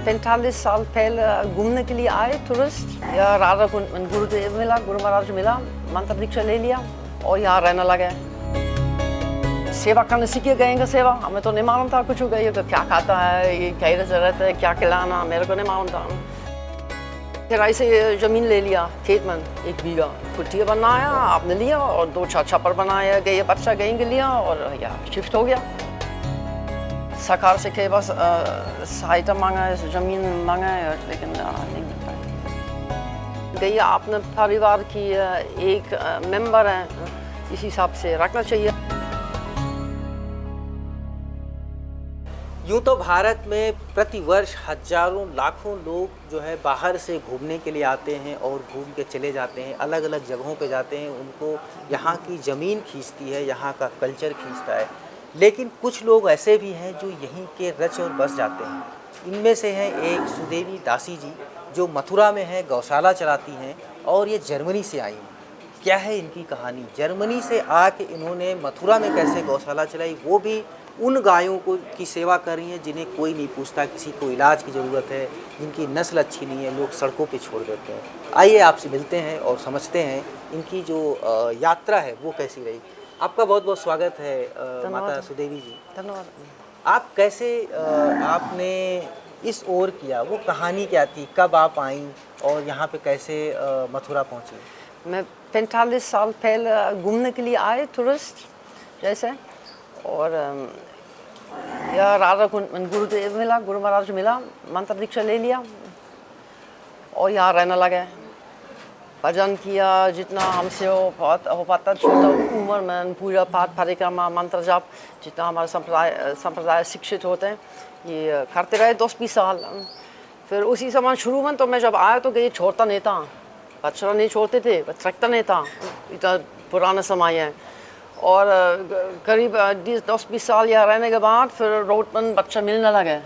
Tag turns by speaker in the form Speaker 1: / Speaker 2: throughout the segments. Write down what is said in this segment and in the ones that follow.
Speaker 1: 45 साल पहले घूमने के लिए आए टूरिस्ट। यहाँ राधा कुंड में गुरुदेव मिला, गुरु महाराज मिला, मंत्र दीक्षा ले लिया और यहाँ रहने लगे। सेवा करने सीखे गए सेवा, हमें तो नहीं मालूम था कुछ हो गई तो क्या खाता है, ये कैसे रहता है, क्या खिलाना, मेरे को नहीं मालूम था। किराए से ज़मीन ले लिया, खेत में 1 बीघा कुटिया बनाया आपने लिया और 2 छप्पर बनाया, गए बच्चा गएंगे लिया और यहाँ शिफ्ट हो गया। सरकार से के बस सहायता मांगा है, ज़मीन मांगा है, लेकिन नहीं मिल पाई। गई आपने परिवार की एक मेंबर है, इस हिसाब से रखना चाहिए।
Speaker 2: यूँ तो भारत में प्रति वर्ष हजारों लाखों लोग जो है बाहर से घूमने के लिए आते हैं और घूम के चले जाते हैं, अलग अलग जगहों पे जाते हैं। उनको यहाँ की ज़मीन खींचती है, यहाँ का कल्चर खींचता है। लेकिन कुछ लोग ऐसे भी हैं जो यहीं के रच और बस जाते हैं। इनमें से हैं एक सुदेवी दासी जी, जो मथुरा में है, गौशाला चलाती हैं और ये जर्मनी से आई हैं। क्या है इनकी कहानी? जर्मनी से आके इन्होंने मथुरा में कैसे गौशाला चलाई, वो भी उन गायों को की सेवा कर रही हैं जिन्हें कोई नहीं पूछता, किसी को इलाज की ज़रूरत है, जिनकी नस्ल अच्छी नहीं है, लोग सड़कों पे छोड़ देते हैं। आइए आपसे मिलते हैं और समझते हैं इनकी जो यात्रा है वो कैसी रही। आपका बहुत बहुत स्वागत है माता सुदेवी जी।
Speaker 1: धन्यवाद।
Speaker 2: आप कैसे आपने इस ओर किया, वो कहानी क्या थी, कब आप आईं और यहाँ पे कैसे मथुरा पहुँची?
Speaker 1: मैं 45 साल पहले घूमने के लिए आए टूरिस्ट जैसे, और यहाँ राधा कुंड में गुरुदेव मिला, गुरु महाराज मिला, मंत्र दीक्षा ले लिया और यहाँ रहने लगे। भजन किया जितना हमसे हो पाता, छोटा उम्र में पूजा पाठ परिक्रमा मंत्र जाप जितना हमारे संप्रदाय शिक्षित होते हैं ये करते रहे 10-20 साल। फिर उसी समय शुरू में तो मैं जब आया तो ये छोड़ता नहीं था, बच्चा नहीं छोड़ते थे, रखता नहीं था, इतना पुराना समय है। और करीब 10-20 साल यहाँ रहने के बाद फिर रोड पर बच्चा मिलने लगे।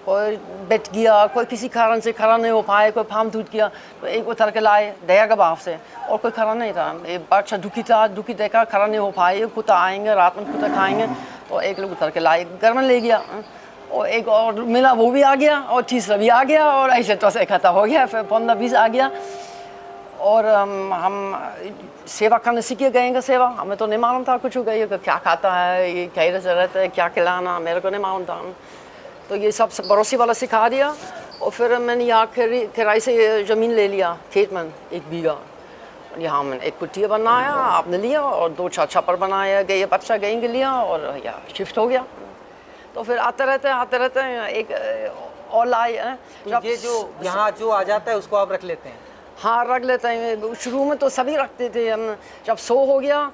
Speaker 1: कोई बैठ गया, कोई किसी कारण से खड़ा नहीं हो पाए, कोई फार्म टूट गया तो एक उतर के लाए दया के भाव से, और कोई खड़ा नहीं था। एक बच्चा दुखी था, दुखी देखा खड़ा नहीं हो पाए, कुत्ता आएंगे रात में कुत्ता खाएंगे तो एक लोग उतर के लाए, घर में ले गया और एक और मिला वो भी आ गया और तीसरा भी आ गया और ऐसे तो इकट्ठा हो गया। फिर 15-20 आ गया और हम सेवा करने सीखे गए सेवा, हमें तो नहीं मालूम था कुछ हो गई क्या खाता है, ये कैसे रहता है, क्या खिलाना, मेरे को नहीं मालूम था। तो ये सब पड़ोसी वाला सिखा दिया और फिर मैंने यहाँ किराए से ज़मीन ले लिया, खेत में 1 बीघा। यहाँ मैंने एक कुटिया बनाया आपने लिया और 2 छप्पर बनाया, गए बच्चा गएंगे लिया और यहाँ शिफ्ट हो गया। तो फिर आते रहते हैं एक और लाए हैं।
Speaker 2: ये जो यहाँ जो आ जाता है उसको आप रख लेते हैं?
Speaker 1: हाँ रख लेते हैं। शुरू में तो सभी रखते थे हम, जब 100 हो गया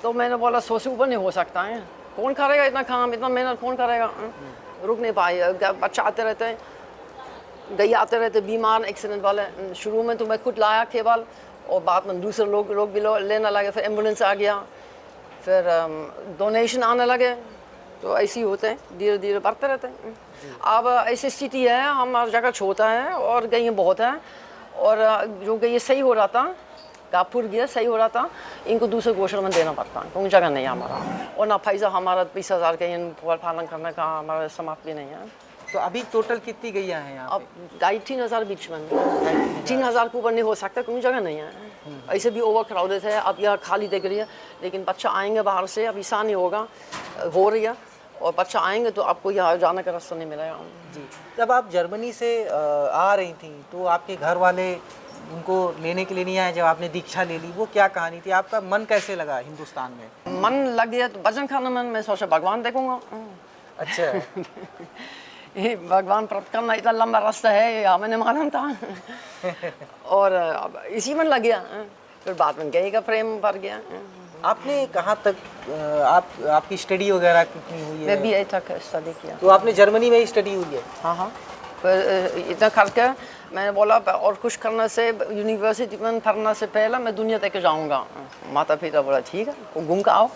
Speaker 1: तो मैंने बोला 100 से ऊपर नहीं हो सकता है, कौन करेगा इतना काम, इतना मेहनत कौन करेगा। रुक नहीं पाए, बच्चा आते रहते हैं, गई आते रहते, बीमार एक्सीडेंट वाले। शुरू में तो मैं खुद लाया केवल और बाद में दूसरे लोग भी लेने लगे, फिर एम्बुलेंस आ गया, फिर डोनेशन आने लगे। तो ऐसे ही होते हैं, धीरे धीरे बढ़ते रहते हैं। अब ऐसी स्थिति है, हमारी जगह छोटा है और गई बहुत है और जो गई सही हो रहा था, गापुर गया सही हो रहा था, इनको दूसरे गोशर में देना पड़ता है क्योंकि जगह नहीं है हमारा, और ना पैसा हमारा 20,000 का पालन करने का हमारा समाप्त भी नहीं है।
Speaker 2: तो अभी टोटल कितनी गैया हैं यहाँ?
Speaker 1: अब 2,500 बीच में, 3,000 के ऊपर नहीं हो सकता क्योंकि जगह नहीं है। ऐसे भी ओवर क्राउडेड है, अब यह खाली दिख रही है, लेकिन बच्चा आएंगे बाहर से, अब ऐसा नहीं होगा, हो रही है और बच्चा आएंगे तो आपको यहाँ जाने का रास्ता नहीं मिलेगा।
Speaker 2: जी, जब आप जर्मनी से आ रही थी तो आपके घर वाले उनको लेने के लिए नहीं आए? जब आपने दीक्षा ले ली, वो क्या कहानी थी? आपका मन कैसे लगा हिंदुस्तान में?
Speaker 1: मन लग गया तो भजन खाने में, मैं सोचा भगवान देखूंगा।
Speaker 2: अच्छा।
Speaker 1: ये भगवान प्राप्त करना इतना लंबा रास्ता है, ये हमें नहीं मालूम था। और अब इसी में लग गया, फिर बाद में गए का प्रेम भर गया।
Speaker 2: आपने कहाँ तक आपकी स्टडी वगैरह कितनी हुई है?
Speaker 1: मैं BA तक स्टडी किया।
Speaker 2: तो आपने जर्मनी में ही स्टडी हुई है?
Speaker 1: हाँ। फिर इतना करके मैंने बोला और कुछ करने से, यूनिवर्सिटी में पढ़ने से पहले मैं दुनिया तक जाऊंगा। माता पिता बोला ठीक है, वो घूम के आओ,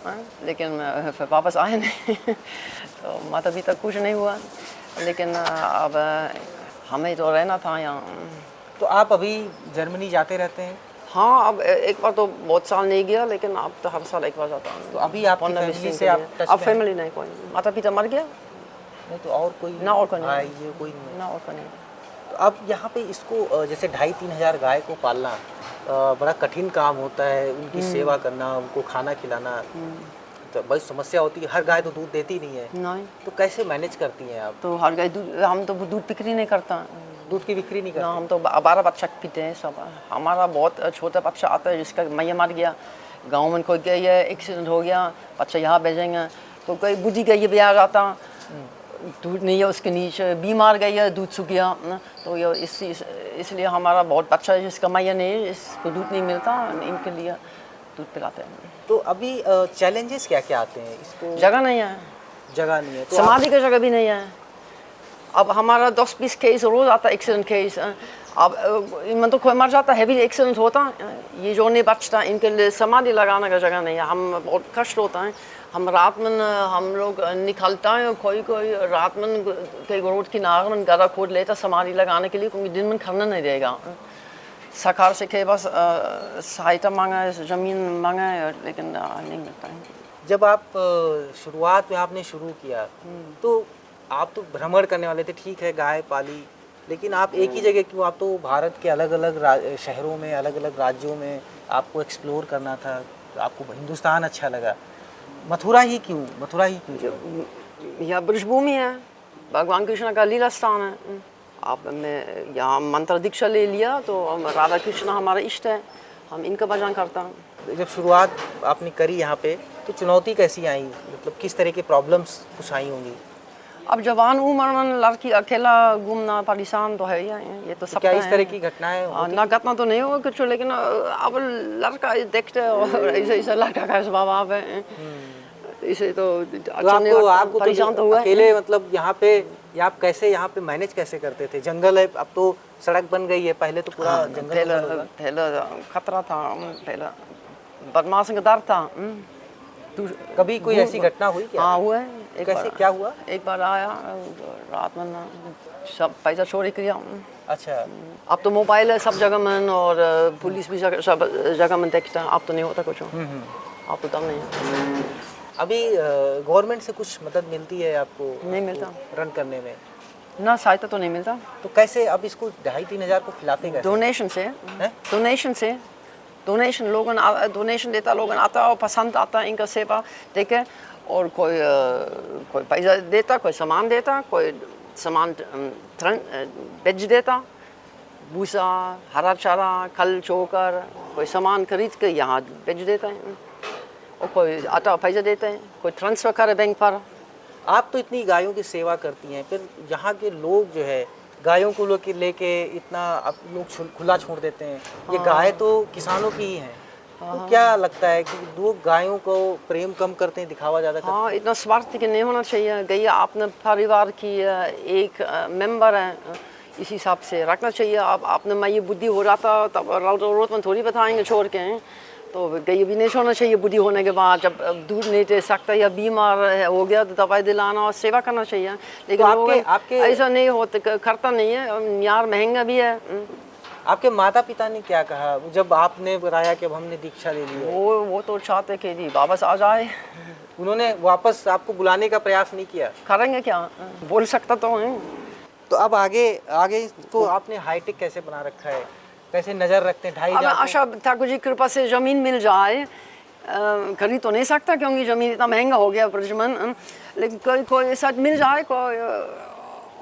Speaker 1: लेकिन फिर वापस आए नहीं। तो माता पिता कुछ नहीं हुआ, लेकिन अब हमें तो रहना था यहाँ।
Speaker 2: तो आप अभी जर्मनी जाते रहते हैं?
Speaker 1: हाँ, अब एक बार तो बहुत साल नहीं गया, लेकिन अब तो हर साल एक बार जाता हूँ।
Speaker 2: तो अभी आप फैमिली से आप टच
Speaker 1: अब
Speaker 2: में?
Speaker 1: फैमिली नहीं, कोई माता पिता मर गया
Speaker 2: नहीं तो और कोई
Speaker 1: ना, और कोई नहीं,
Speaker 2: कोई नहीं
Speaker 1: ना और कोई नहीं।
Speaker 2: अब यहाँ पे इसको जैसे 2,500-3,000 गाय को पालना बड़ा कठिन काम होता है, उनकी सेवा करना, उनको खाना खिलाना, तो बड़ी समस्या होती है। हर गाय तो दूध देती नहीं है,
Speaker 1: नहीं
Speaker 2: तो कैसे मैनेज करती हैं आप?
Speaker 1: तो हर गाय दूध, हम तो दूध बिक्री नहीं करता,
Speaker 2: दूध की बिक्री नहीं
Speaker 1: ना,
Speaker 2: करते?
Speaker 1: हम तो 12 बच्चा पीते हैं सब। हमारा बहुत छोटा बच्चा आता है जिसका मैया मर गया, गांव में कोई गई है, एक्सीडेंट हो गया, बच्चा यहाँ भेजेंगे, तो कोई बुद्धि गई भी आ जाता, दूध नहीं है उसके नीचे, बीमार गई है, दूध सूख गया ना, तो ये इसलिए हमारा बहुत बच्चा है जिसका मैया नहीं, इसको दूध नहीं मिलता, इनके लिए दूध पिलाते हैं।
Speaker 2: तो अभी चैलेंजेस क्या क्या आते हैं इसको?
Speaker 1: जगह नहीं है,
Speaker 2: जगह नहीं है तो
Speaker 1: समाधि की जगह भी नहीं है। अब हमारा 10-20 केस रोज आता है, एक्सीडेंट केस। अब इनमें तो कोई मर जाता, हैवी एक्सीडेंट होता, ये जो नहीं बचता, इनके लिए समाधि लगाने का जगह नहीं है। हम बहुत कष्ट होता है, हम रात में हम लोग निकलता है, कोई रात में कई रोड किनारे में गदा खोद लेता समाधि लगाने के लिए, क्योंकि दिन में खरना नहीं देगा। सरकार से के बस सहायता मांगा है, ज़मीन मांगा है, लेकिन नहीं मिलता है।
Speaker 2: जब आप शुरुआत में आपने शुरू किया तो आप तो भ्रमण करने वाले थे, ठीक है, गाय पाली, लेकिन आप एक ही जगह क्यों? आप तो भारत के अलग अलग शहरों में, अलग अलग राज्यों में आपको एक्सप्लोर करना था, आपको हिंदुस्तान अच्छा लगा, मथुरा ही क्यों? मथुरा ही क्यों?
Speaker 1: यह ब्रजभूमि है, भगवान कृष्ण का लीला स्थान है। आप मैं यहाँ मंत्र दीक्षा ले लिया तो राधा कृष्ण हमारा इष्ट है, हम इनका भजन करता हूँ।
Speaker 2: जब शुरुआत आपने करी यहाँ पे तो चुनौती कैसी आई, मतलब किस तरह के प्रॉब्लम्स कुछ आई होंगी?
Speaker 1: अब जवान उम्र में लड़की अकेला घूमना परेशान तो है ये तो सब
Speaker 2: क्या इस तरह की घटनाएं होती?
Speaker 1: ना घटना तो नहीं हो कुछ, लेकिन अब लड़का देखते और ऐसे ऐसा लड़का का स्वभाव है, इसे तो अच्छा नहीं लगता,
Speaker 2: आपको
Speaker 1: परेशान तो
Speaker 2: तो
Speaker 1: हुआ
Speaker 2: अकेले, मतलब यहाँ पे आप कैसे यहाँ पे मैनेज कैसे करते थे? जंगल है, अब तो सड़क बन गई है, पहले तो पूरा जंगल होगा।
Speaker 1: पहले खतरा था, पहले बदमाश का डर था।
Speaker 2: कभी कोई ऐसी घटना हुई क्या?
Speaker 1: हाँ हुआ है, एक
Speaker 2: कैसे,
Speaker 1: बार,
Speaker 2: क्या हुआ?
Speaker 1: एक बार आया रात में सब पैसा चोरी किया।
Speaker 2: अच्छा,
Speaker 1: अब तो मोबाइल है सब जगह में और पुलिस भी सब जगह में देखता है, अब तो नहीं होता कुछ, अब तो तब नहीं है।
Speaker 2: अभी गवर्नमेंट से कुछ मदद मिलती है आपको?
Speaker 1: नहीं मिलता,
Speaker 2: रन करने में
Speaker 1: ना सहायता तो नहीं मिलता।
Speaker 2: तो कैसे अब इसको 2,500-3,000 को खिलाते कैसे?
Speaker 1: डोनेशन से, डोनेशन लोगों डोनेशन देता, लोगों आता और पसंद आता इनका सेवा देखे, और कोई पैसा देता, कोई सामान देता, कोई सामान बेच देता, भूसा, हरा चारा, खल चोकर, कोई सामान खरीद के यहाँ बेच देता है, और कोई आता पैसा देते हैं, कोई ट्रांसफ़र करे बैंक पर।
Speaker 2: आप तो इतनी गायों की सेवा करती हैं, फिर यहाँ के लोग जो है गायों को लेके इतना आप लोग खुला छोड़ देते हैं। ये गाय तो किसानों की ही हैं, तो क्या लगता है कि लोग गायों को प्रेम कम करते हैं, दिखावा ज़्यादा करते हैं?
Speaker 1: हाँ, इतना स्वार्थ के नहीं होना चाहिए। गैया अपने परिवार की एक मेंबर है, इस हिसाब से रखना चाहिए। अब आपने मैं ये बुद्धि हो जाता तब रोज में थोड़ी बताएंगे छोड़ के, तो गैया भी नहीं छोड़ना चाहिए। बुद्धि होने के बाद जब दूध नहीं दे सकता या बीमार हो गया तो दवाई दिलाना और सेवा करना चाहिए, लेकिन
Speaker 2: तो आपके
Speaker 1: ऐसा नहीं होता, करता नहीं है यार, महंगा भी है।
Speaker 2: आपके माता पिता ने क्या कहा जब आपने बताया कि अब हमने दीक्षा ले ली है?
Speaker 1: वो तो चाहते कि जी वापस आ जाए।
Speaker 2: उन्होंने वापस आपको बुलाने का प्रयास नहीं किया?
Speaker 1: करेंगे क्या, बोल सकता तो है।
Speaker 2: तो अब आगे इसको आपने हाईटेक कैसे बना रखा है, कैसे नज़र रखते हैं? 2,500
Speaker 1: आशा ठाकुर जी कृपा से ज़मीन मिल जाए, खरीद तो नहीं सकता क्योंकि ज़मीन इतना महंगा हो गया प्रजमन, लेकिन कोई शायद मिल जाए, कोई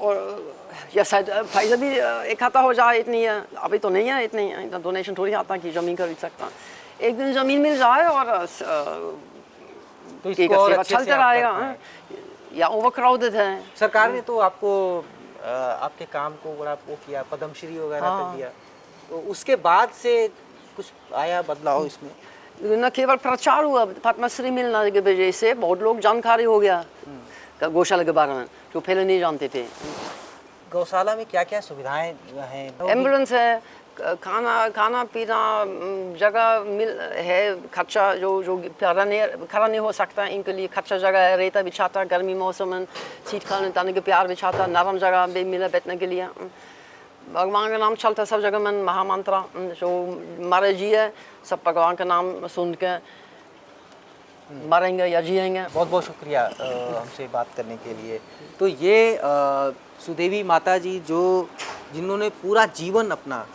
Speaker 1: और या शायद पैसा भी इकट्ठा हो जाए। इतनी है अभी तो नहीं है, इतना डोनेशन थोड़ी आता कि ज़मीन खरीद सकता। एक दिन ज़मीन मिल जाए और
Speaker 2: तो इसको और अच्छे से
Speaker 1: चलता रहेगा, या ओवर क्राउडेड है।
Speaker 2: सरकार ने तो आपको आपके काम को बड़ा वो किया, पद्मश्री वगैरह तक दिया, तो उसके बाद से कुछ आया बदलाव इसमें?
Speaker 1: न केवल प्रचार हुआ, पद्मश्री मिलने की वजह से बहुत लोग जानकारी हो गया गौशाला के बारे में, जो पहले नहीं जानते थे।
Speaker 2: गौशाला में क्या क्या सुविधाएं हैं?
Speaker 1: एम्बुलेंस है, खाना पीना जगह मिल है, खर्चा जो खड़ा नहीं हो सकता इनके लिए खर्चा जगह है, रेता बिछाता, गर्मी मौसम में सीट खाने ताने के प्यार बिछाता, नरम जगह भी मिला बैठने के लिए। भगवान का नाम चलता सब जगह में, महामंत्र जो मरे जी है सब भगवान का नाम सुन के मरेंगे या जिएंगे।
Speaker 2: बहुत बहुत शुक्रिया हमसे बात करने के लिए। तो ये सुदेवी माता जी जो जिन्होंने पूरा जीवन अपना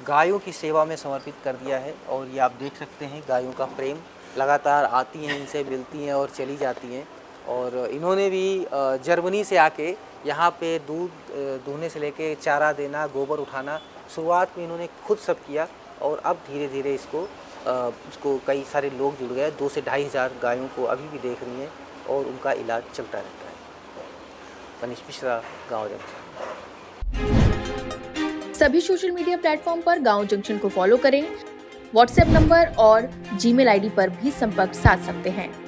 Speaker 2: गायों की सेवा में समर्पित कर दिया है। और ये आप देख सकते हैं गायों का प्रेम, लगातार आती हैं, इनसे मिलती हैं और चली जाती हैं। और इन्होंने भी जर्मनी से आके यहाँ पे दूध दूहने से लेके चारा देना, गोबर उठाना, शुरुआत में इन्होंने खुद सब किया और अब धीरे धीरे इसको कई सारे लोग जुड़ गए। 2 से 2,500 गायों को अभी भी देख रही हैं और उनका इलाज चलता रहता है। मनीष मिश्रा, गाँव जंक्शन।
Speaker 3: सभी सोशल मीडिया प्लेटफॉर्म पर गांव जंक्शन को फॉलो करें। व्हाट्सएप नंबर और जीमेल आईडी पर भी संपर्क साध सकते हैं।